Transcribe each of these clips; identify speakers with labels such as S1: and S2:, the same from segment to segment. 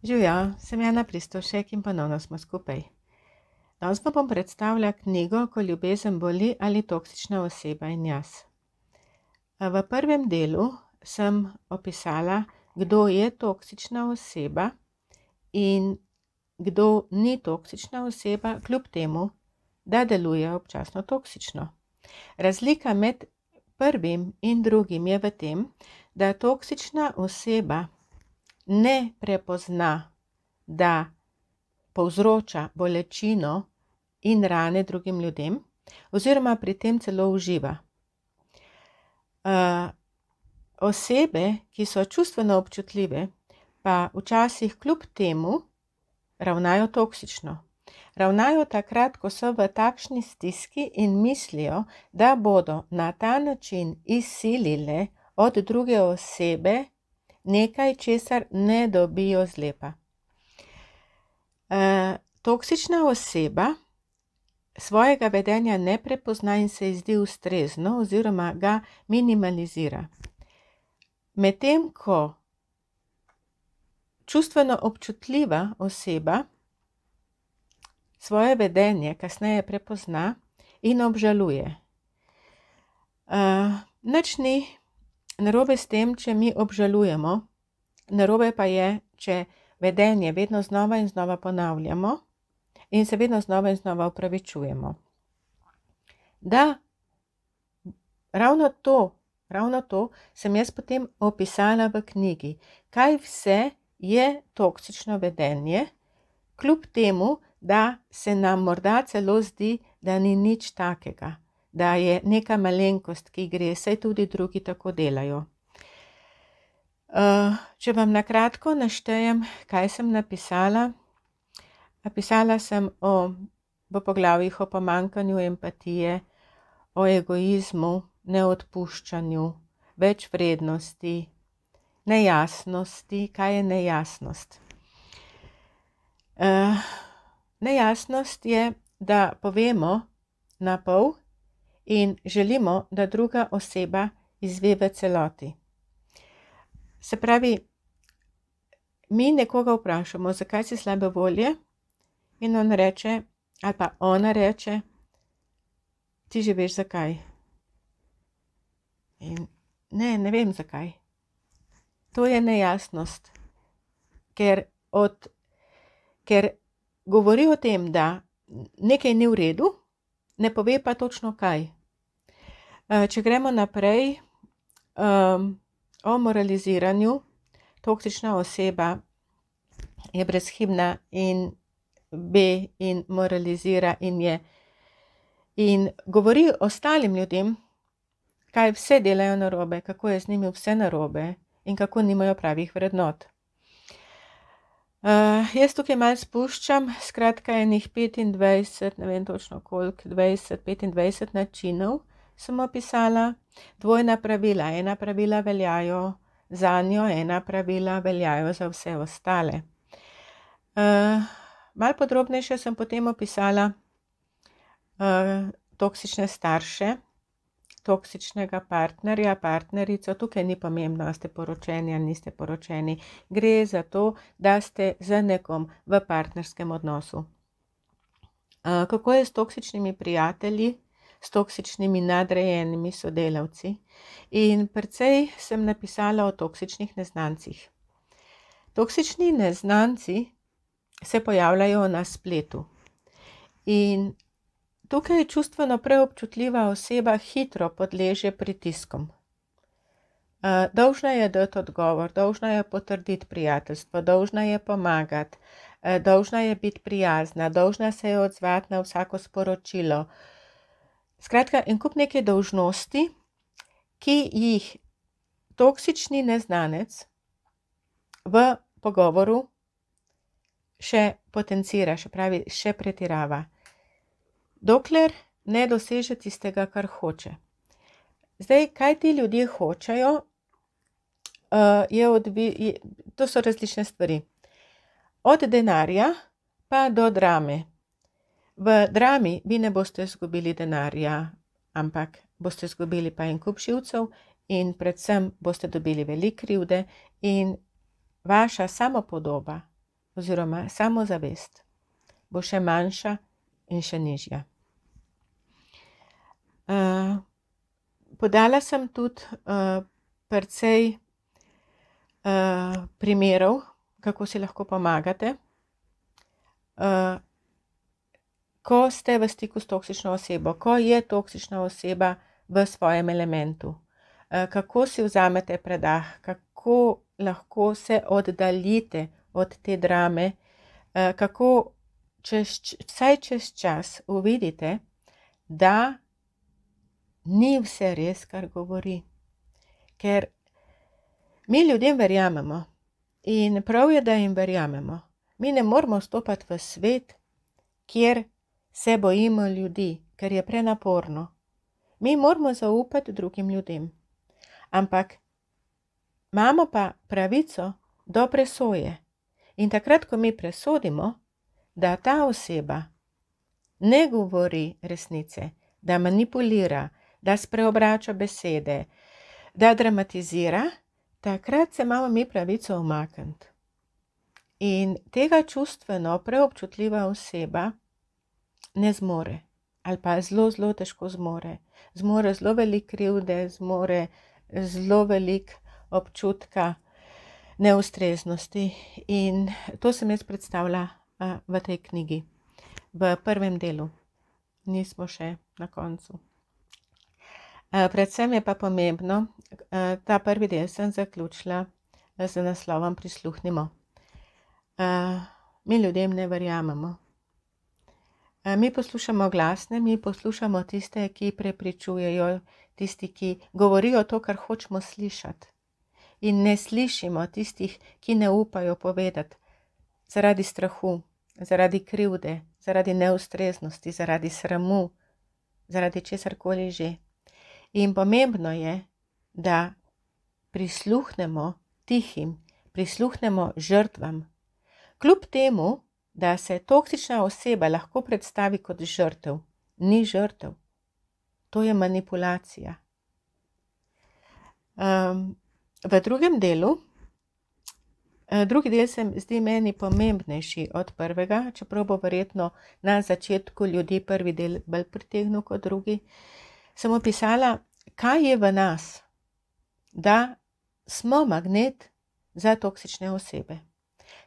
S1: Živjo, sem Jana Pristošek in ponovno smo skupaj. Danes pa bom predstavila knjigo Ko ljubezen boli ali toksična oseba in jaz. V prvem delu sem opisala, kdo je toksična oseba in kdo ni toksična oseba, kljub temu, da deluje občasno toksično. Razlika med prvim in drugim je v tem, da toksična oseba ne prepozna, da povzroča bolečino in rane drugim ljudem, oziroma pri tem celo uživa. Osebe, ki so čustveno občutljive, pa včasih kljub temu ravnajo toksično. Ravnajo takrat, ko so v takšni stiski in mislijo, da bodo na ta način izsilile od druge osebe nekaj, česar ne dobijo zlepa. Toksična oseba svojega vedenja ne prepozna in se ji zdi ustrezno oziroma ga minimalizira. Medtem ko čustveno občutljiva oseba svoje vedenje kasneje prepozna in obžaluje. Nič ni narobe s tem, če mi obžalujemo, narobe pa je, če vedenje vedno znova in znova ponavljamo in se vedno znova in znova opravičujemo. Da, ravno to sem jaz potem opisala v knjigi, kaj vse je toksično vedenje, kljub temu, da se nam morda celo zdi, da ni nič takega, da je neka malenkost, ki gre, saj tudi drugi tako delajo. Če vam na kratko naštejem, kaj sem napisala. Napisala sem v poglavjih o pomanjkanju empatije, o egoizmu, neodpuščanju, večvrednosti, nejasnosti. Kaj je nejasnost? Nejasnost je, da povemo na pol in želimo, da druga oseba izve v celoti. Se pravi, mi nekoga vprašamo, zakaj si slabe volje, in on reče, ali pa ona reče, ti že veš zakaj. In ne vem zakaj. To je nejasnost, ker govori o tem, da nekaj ni v redu, ne pove pa točno kaj. Če gremo naprej, o moraliziranju, toksična oseba je brezhibna in in moralizira in govori ostalim ljudem, kaj vse delajo narobe, kako je z njimi vse narobe in kako nimajo pravih vrednot. Jaz tukaj malo spuščam, skratka enih 25, ne vem točno koliko, 25 načinov sem opisala, dvojna pravila, ena pravila veljajo zanjo, ena pravila veljajo za vse ostale. Malo podrobnejše sem potem opisala toksične starše, toksičnega partnerja, partnerico. Tukaj ni pomembno, ali ste poročeni ali niste poročeni. Gre za to, da ste z nekom v partnerskem odnosu. Kako je s toksičnimi prijatelji, s toksičnimi nadrejenimi sodelavci? In precej sem napisala o toksičnih neznancih. Toksični neznanci se pojavljajo na spletu. In tukaj čustveno preobčutljiva oseba hitro podleže pritiskom. Dolžna je dati odgovor, dolžna je potrditi prijateljstvo, dolžna je pomagati, dolžna je biti prijazna, dolžna se je odzvati na vsako sporočilo. Skratka, en kup neke dolžnosti, ki jih toksični neznanec v pogovoru še potencira, še pravi, še pretirava. Dokler ne doseže tistega, kar hoče. Zdaj, kaj ti ljudje hočejo, to so različne stvari. Od denarja pa do drame. V drami vi ne boste izgubili denarja, ampak boste izgubili pa en kup živcev in predvsem boste dobili veliko krivde in vaša samopodoba oziroma samozavest bo še manjša in še nižja. Podala sem tudi precej primerov, kako si lahko pomagate, ko ste v stiku s toksično osebo, ko je toksična oseba v svojem elementu. Kako si vzamete predah, kako lahko se oddaljite od te drame, kako vsaj čez čas uvidite, da ni vse res, kar govori. Ker mi ljudem verjamemo in prav je, da jim verjamemo. Mi ne moramo stopati v svet, kjer se bojimo ljudi, ker je prenaporno. Mi moramo zaupati drugim ljudem. Ampak imamo pa pravico do presoje. In takrat, ko mi presodimo, da ta oseba ne govori resnice, da manipulira, da spreobrača besede, da dramatizira, takrat se imamo mi pravico umakniti. In tega čustveno preobčutljiva oseba ne zmore. Ali pa zelo, zelo težko zmore. Zmore zelo veliko krivde, zmore zelo veliko občutka neustreznosti. In to sem jaz predstavila v tej knjigi, v prvem delu. Nismo še na koncu. Predvsem je pa pomembno, ta prvi del sem zaključila z naslovom Prisluhnimo. Mi ljudem ne verjamemo. Mi poslušamo glasne, mi poslušamo tiste, ki prepričujejo, tisti, ki govorijo to, kar hočemo slišati. In ne slišimo tistih, ki ne upajo povedati zaradi strahu, zaradi krivde, zaradi neustreznosti, zaradi sramu, zaradi česarkoli že. In pomembno je, da prisluhnemo tihim, prisluhnemo žrtvam. Kljub temu, da se toksična oseba lahko predstavi kot žrtev, ni žrtev. To je manipulacija. V drugem delu, drugi del se zdi meni pomembnejši od prvega, čeprav bo verjetno na začetku ljudi prvi del bolj pritegnil kot drugi, sem opisala, kaj je v nas, da smo magnet za toksične osebe.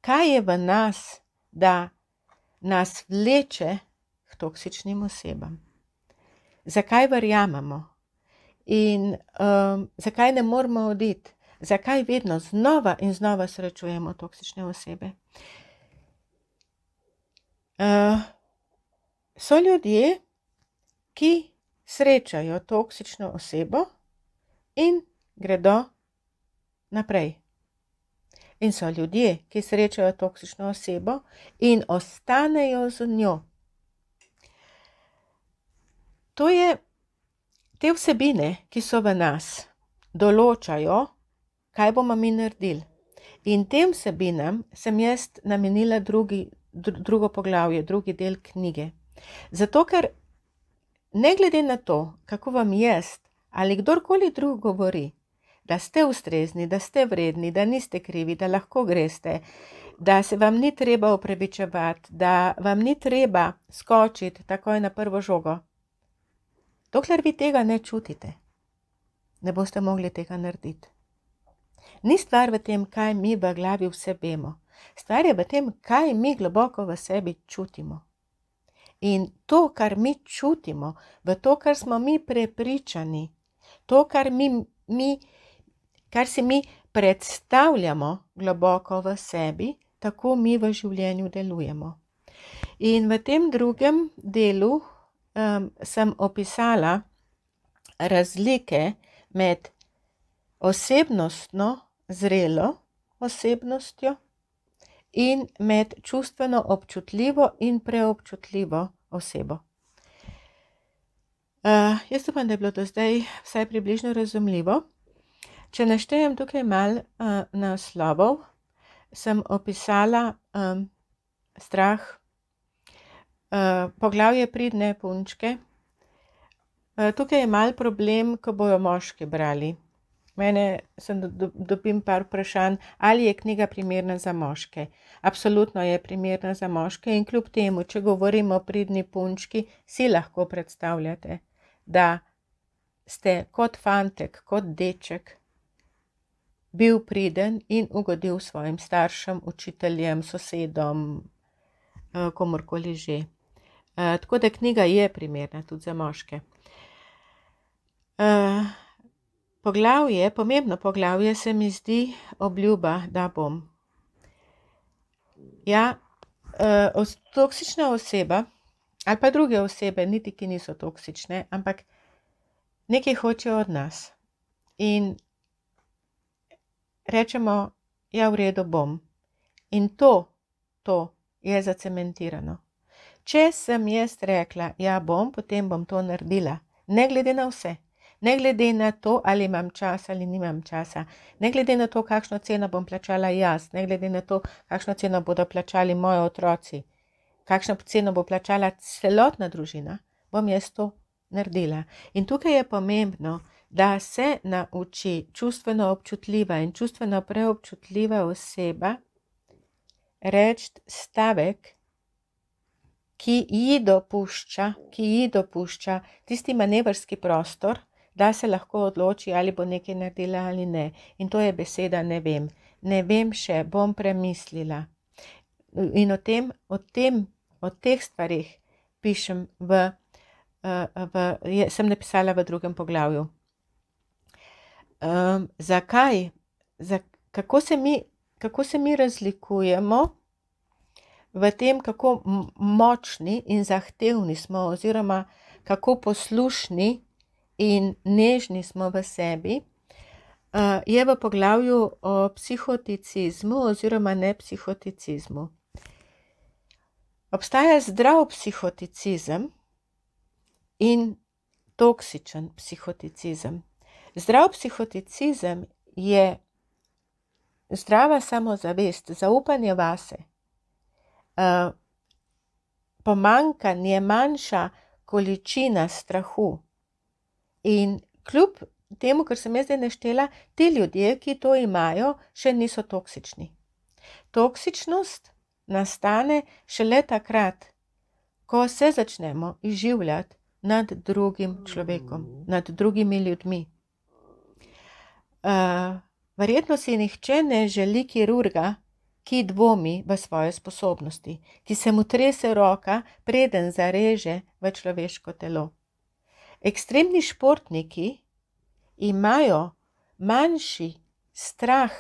S1: Kaj je v nas, da nas vleče k toksičnim osebam. Zakaj verjamemo in zakaj ne moramo oditi, zakaj vedno znova in znova srečujemo toksične osebe. So ljudje, ki srečajo toksično osebo in gredo naprej. In so ljudje, ki srečajo toksično osebo in ostanejo z njo. To je, te vsebine, ki so v nas, določajo, kaj bomo mi naredili. In tem vsebinam sem jaz namenila drugo poglavje, drugi del knjige. Zato, ker ne glede na to, kako vam jaz ali kdorkoli drug govori, da ste ustrezni, da ste vredni, da niste krivi, da lahko greste, da se vam ni treba opravičevati, da vam ni treba skočiti takoj na prvo žogo. Dokler vi tega ne čutite, ne boste mogli tega narediti. Ni stvar v tem, kaj mi v glavi vse vemo. Stvar je v tem, kaj mi globoko v sebi čutimo. In to, kar mi čutimo, v to, kar smo mi prepričani, to, kar si mi predstavljamo globoko v sebi, tako mi v življenju delujemo. In v tem drugem delu sem opisala razlike med osebnostno zrelo osebnostjo in med čustveno občutljivo in preobčutljivo osebo. Jaz upam, da je bilo do zdaj vsaj približno razumljivo. Če naštejem tukaj malo naslovov, sem opisala strah, poglavje Pridne punčke. Tukaj je malo problem, ko bojo moški brali. Mene dobim par vprašanj, ali je knjiga primerna za moške. Absolutno je primerna za moške in kljub temu, če govorimo o pridni punčki, si lahko predstavljate, da ste kot fantek, kot deček bil priden in ugodil svojim staršem, učiteljem, sosedom, komurkoli že. Tako da knjiga je primerna tudi za moške. Pomembno poglavje se mi zdi obljuba, da bom. Ja, toksična oseba ali pa druge osebe, niti ki niso toksične, ampak nekaj hočejo od nas. In rečemo, ja, v redu bom. In to je zacementirano. Če sem jaz rekla, ja bom, potem bom to naredila. Ne glede na vse. Ne glede na to, ali imam čas ali nimam časa. Ne glede na to, kakšno ceno bom plačala jaz. Ne glede na to, kakšno ceno bodo plačali moji otroci. Kakšno ceno bo plačala celotna družina, bom jaz to naredila. In tukaj je pomembno, da se nauči čustveno občutljiva in čustveno preobčutljiva oseba reči stavek, ki ji dopušča tisti manevrski prostor, da se lahko odloči, ali bo nekaj naredila ali ne. In to je beseda ne vem. Ne vem še, bom premislila. In o teh stvarih pišem sem napisala v 2. poglavju. Zakaj? Kako se mi razlikujemo v tem, kako močni in zahtevni smo, oziroma kako poslušni in nežni smo v sebi, je v poglavju o psihoticizmu oziroma nepsihoticizmu. Obstaja zdrav psihoticizem in toksičen psihoticizem. Zdrav psihoticizem je zdrava samozavest, zaupanje vase, pomanjkanje, manjša količina strahu. In kljub temu, kar sem jaz zdaj naštela, ti ljudje, ki to imajo, še niso toksični. Toksičnost nastane šele takrat, ko se začnemo izživljati nad drugim človekom, nad drugimi ljudmi. Verjetno si nihče ne želi kirurga, ki dvomi v svoje sposobnosti, ki se mu trese roka, preden zareže v človeško telo. Ekstremni športniki imajo manjši strah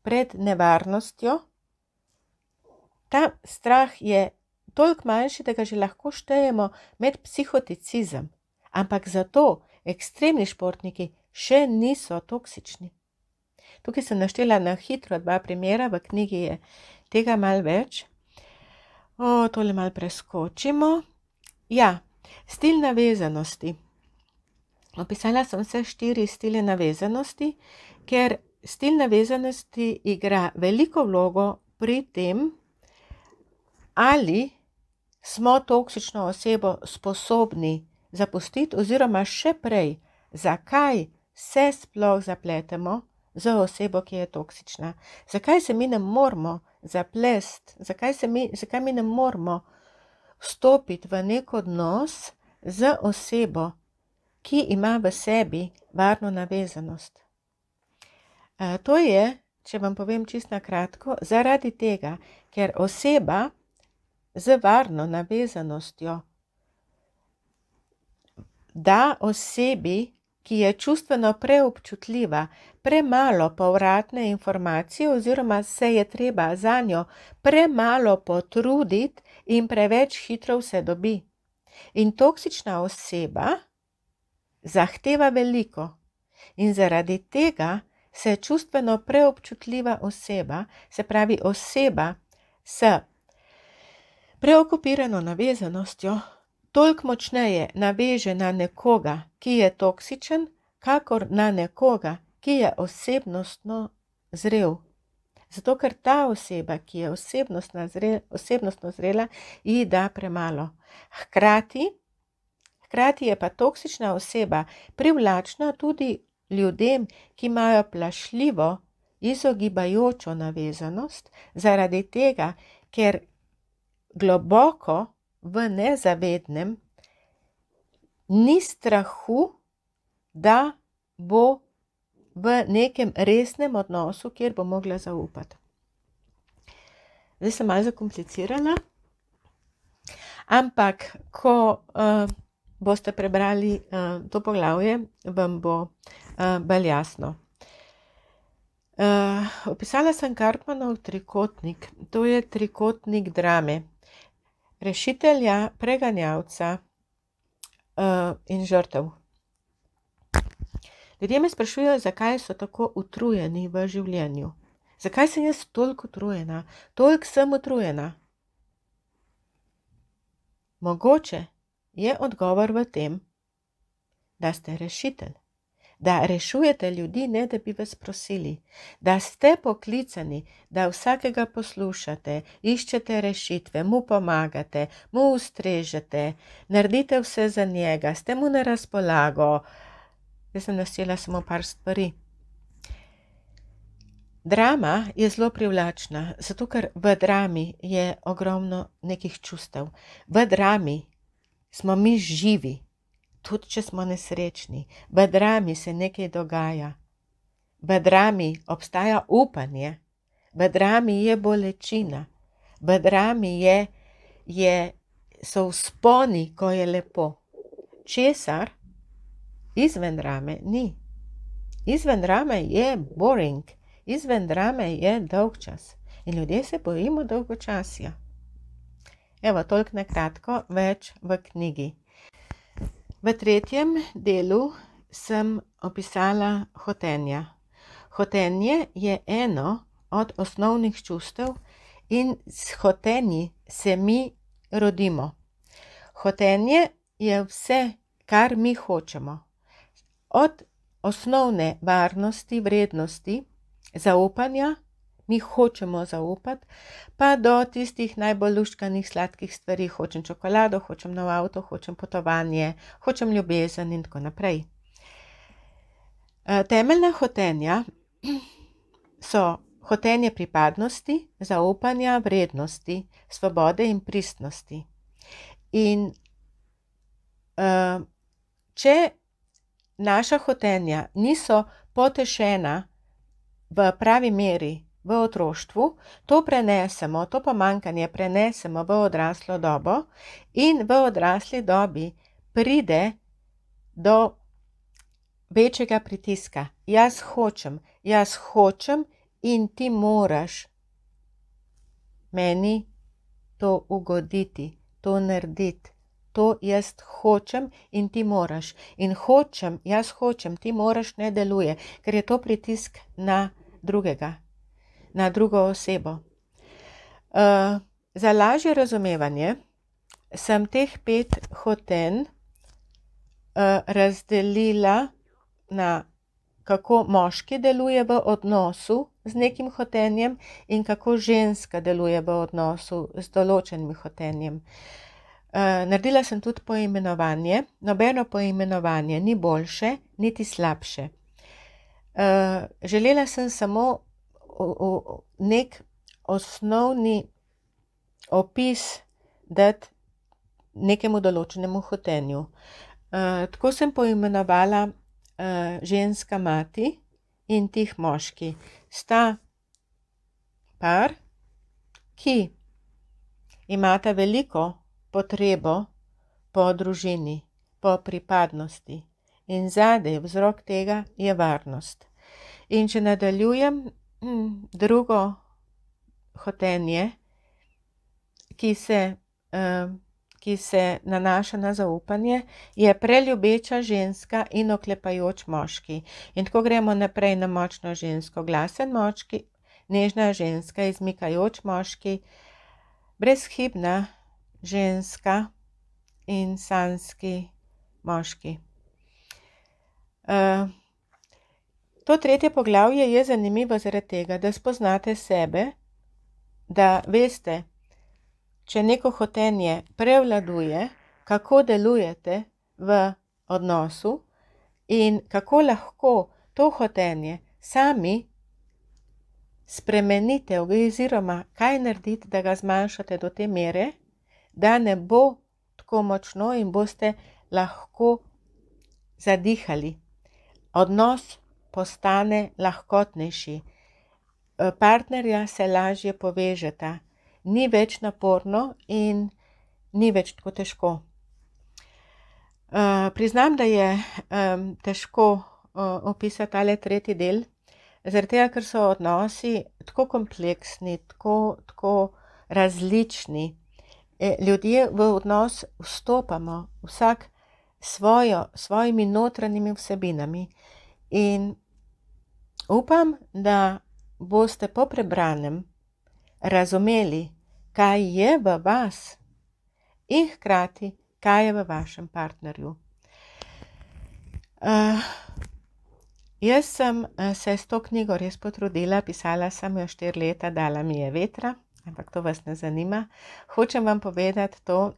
S1: pred nevarnostjo. Ta strah je toliko manjši, da ga že lahko štejemo med psihoticizem, ampak zato ekstremni športniki še niso toksični. Tukaj sem naštela na hitro 2 primera, v knjigi je tega malo več. Tole malo preskočimo. Ja, stil navezanosti. Opisala sem vse 4 stile navezanosti, ker stil navezanosti igra veliko vlogo pri tem, ali smo toksično osebo sposobni zapustiti, oziroma še prej, zakaj se sploh zapletemo z osebo, ki je toksična. Zakaj se mi ne moramo zaplesti, zakaj mi ne moramo vstopiti v nek odnos z osebo, ki ima v sebi varno navezanost. To je, če vam povem čisto na kratko, zaradi tega, ker oseba z varno navezanostjo da osebi, ki je čustveno preobčutljiva, premalo povratne informacije, oziroma se je treba zanjo premalo potruditi in preveč hitro vse dobi. In toksična oseba zahteva veliko. In zaradi tega se čustveno preobčutljiva oseba, se pravi oseba s preokupirano navezanostjo, toliko močneje naveže na nekoga, ki je toksičen, kakor na nekoga, ki je osebnostno zrel. Zato, ker ta oseba, ki je osebnostno zrela, ji da premalo. Hkrati je pa toksična oseba privlačna tudi ljudem, ki imajo plašljivo, izogibajočo navezanost, zaradi tega, ker globoko v nezavednem ni strahu, da bo v nekem resnem odnosu, kjer bo mogla zaupati. Zdaj sem malo zakomplicirala, ampak ko boste prebrali to poglavje, vam bo bolj jasno. Opisala sem Karpmanov trikotnik. To je trikotnik drame. Rešitelja, preganjavca in žrtev. Ljudje me sprašujejo, zakaj so tako utrujeni v življenju. Zakaj sem jaz toliko utrujena? Toliko sem utrujena. Mogoče je odgovor v tem, da ste rešitelj. Da rešujete ljudi, ne da bi vas prosili. Da ste poklicani, da vsakega poslušate, iščete rešitve, mu pomagate, mu ustrežete, naredite vse za njega, ste mu na razpolago. Jaz sem naštela samo par stvari. Drama je zelo privlačna, zato ker v drami je ogromno nekih čustev. V drami smo mi živi. Tudi če smo nesrečni, v drami se nekaj dogaja, v drami obstaja upanje, v drami je bolečina, v drami so vzponi, ko je lepo. Česar izven drame ni. Izven drame je boring, izven drame je dolgčas in ljudje se bojimo dolgočasja. Evo, toliko na kratko, več v knjigi. V tretjem delu sem opisala hotenja. Hotenje je eno od osnovnih čustev in s hotenji se mi rodimo. Hotenje je vse, kar mi hočemo. Od osnovne varnosti, vrednosti, zaupanja, mi hočemo zaupati, pa do tistih najbolj luštkanih sladkih stvari, hočem čokolado, hočem nov avto, hočem potovanje, hočem ljubezen in tako naprej. Temeljna hotenja so hotenje pripadnosti, zaupanja, vrednosti, svobode in pristnosti. In če naša hotenja niso potešena v pravi meri, v otroštvu, to prenesemo, to pomanjkanje prenesemo v odraslo dobo in v odrasli dobi pride do večjega pritiska. Jaz hočem in ti moraš meni to ugoditi, to narediti. To jaz hočem in ti moraš. In jaz hočem, ti moraš ne deluje, ker je to pritisk na drugega. Na drugo osebo. Za lažje razumevanje sem teh 5 hotenj razdelila na kako moški deluje v odnosu z nekim hotenjem in kako ženska deluje v odnosu z določenim hotenjem. Naredila sem tudi poimenovanje. Nobeno poimenovanje ni boljše, niti slabše. Želela sem samo nek osnovni opis dati nekemu določenemu hotenju. Tako sem poimenovala ženska mati in tih moški. Sta par, ki imata veliko potrebo po družini, po pripadnosti in zadaj vzrok tega je varnost. In če nadaljujem, drugo hotenje, ki se nanaša na zaupanje, je preljubeča ženska in oklepajoč moški. In tako gremo naprej na močno žensko, glasen moški, nežna ženska, izmikajoč moški, brezhibna ženska in sanjski moški. To tretje poglavje je zanimivo zaradi tega, da spoznate sebe, da veste, če neko hotenje prevladuje, kako delujete v odnosu in kako lahko to hotenje sami spremenite oziroma kaj narediti, da ga zmanjšate do te mere, da ne bo tako močno in boste lahko zadihali. Odnos postane lahkotnejši. Partnerja se lažje povežeta. Ni več naporno in ni več tako težko. Priznam, da je težko opisati tale tretji del, zaradi tega, ker so odnosi tako kompleksni, tako različni. Ljudje v odnos vstopamo, vsak svojimi notranjimi vsebinami in upam, da boste po prebranem razumeli, kaj je v vas in hkrati, kaj je v vašem partnerju. Jaz sem se s to knjigo res potrudila, pisala sem jo 4 leta, dala mi je vetra, ampak to vas ne zanima. Hočem vam povedati to,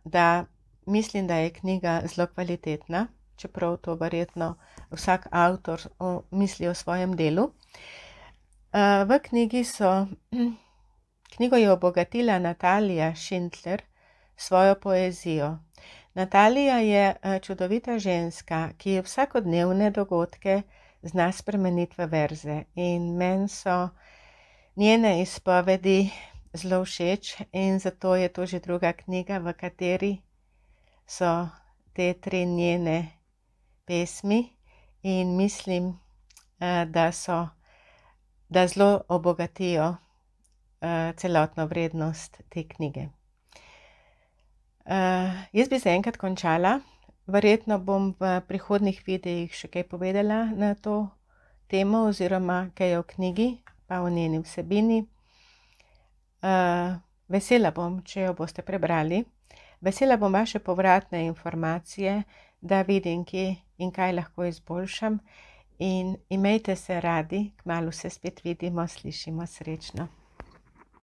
S1: da mislim, da je knjiga zelo kvalitetna, čeprav to verjetno vsak avtor misli o svojem delu. V knjigo je obogatila Natalija Schindler svojo poezijo. Natalija je čudovita ženska, ki vsakodnevne dogodke zna spremeniti v verze in meni so njene izpovedi zelo všeč in zato je to že druga knjiga, v kateri so te 3 njene pesmi in mislim, da zelo obogatijo celotno vrednost te knjige. Jaz bi zaenkrat končala, verjetno bom v prihodnjih videih še kaj povedala na to temo oziroma kaj o knjigi, pa o njeni vsebini. Vesela bom, če jo boste prebrali. Vesela bom vaše povratne informacije, da vidim, kje in kaj lahko izboljšam. In imejte se radi, kmalu se spet vidimo, slišimo, srečno.